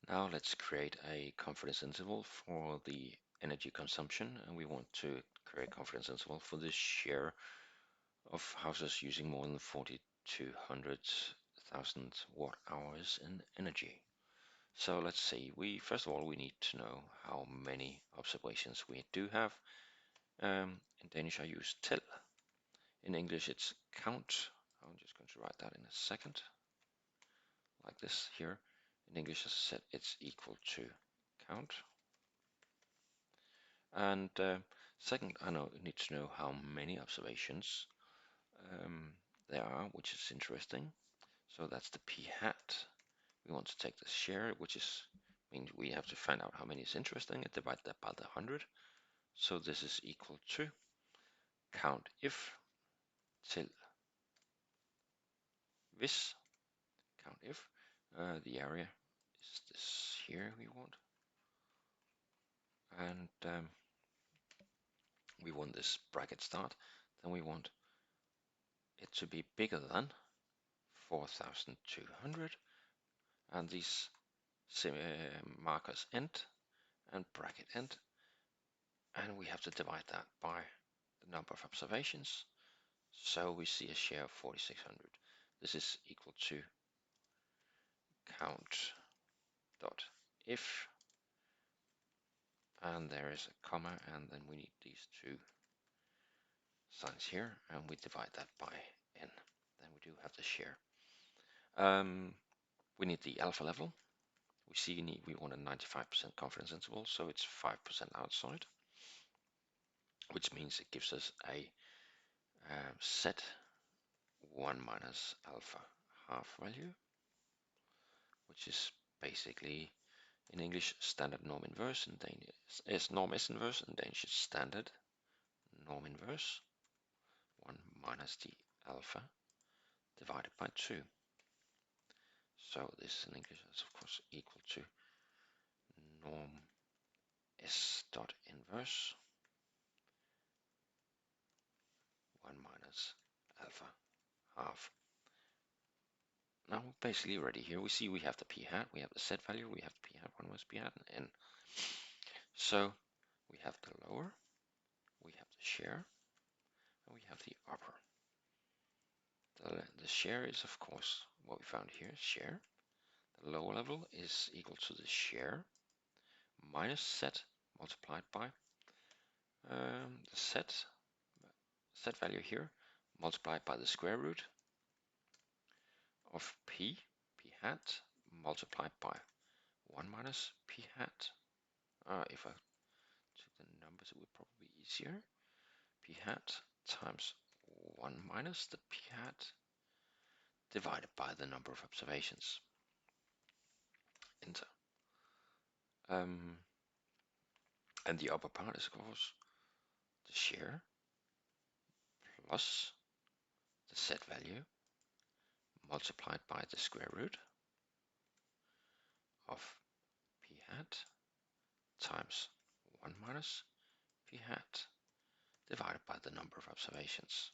Now let's create a confidence interval for the energy consumption, and we want to create a confidence interval for the share of houses using more than 4,200,000 watt hours in energy. So let's see, first of all we need to know how many observations we do have. In Danish I use tæl. In English it's count. I'm just going to write that in a second, like this here. In English, as I said, it's equal to count. And second, I need to know how many observations there are, which is interesting. So that's the p hat. We want to take the share, which means we have to find out how many is interesting and divide that by the 100. So this is equal to count if till this count if the area is this here we want, and we want this bracket start. Then we want it to be bigger than 4,200, and these markers end and bracket end, and we have to divide that by the number of observations. So we see a share of 4,600. This is equal to count dot if, and there is a comma, and then we need these two signs here, and we divide that by n. Then we do have the share. We need the alpha level. We see we want a 95% confidence interval, so it's 5% outside, which means it gives us a set 1 minus alpha half value, which is basically in English standard norm inverse, in Danish is norm S inverse, in Danish it's standard norm inverse, 1 minus the alpha divided by 2. So this in English is of course equal to norm S dot inverse 1 minus alpha half. Now we're basically ready here. We see we have the p hat, we have the set value, we have the p hat, 1 minus p hat, and n. So we have the lower, we have the share, and we have the upper. The share is of course what we found here, share. The lower level is equal to the share minus set multiplied by the set value here multiplied by the square root of p hat multiplied by 1 minus p hat. If I took the numbers, it would probably be easier. P hat times 1 minus the p hat divided by the number of observations. Enter. And the upper part is of course the share plus the set value multiplied by the square root of p hat times 1 minus p hat divided by the number of observations.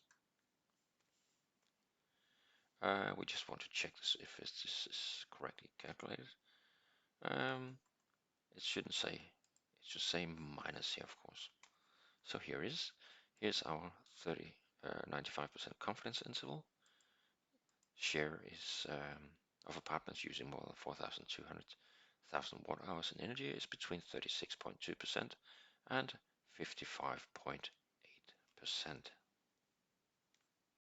We just want to check this if this is correctly calculated. It shouldn't say, it should say minus here, of course. So here's our 95% confidence interval. Share is of apartments using more than 4,200,000 watt hours in energy is between 36.2% and 55.8%.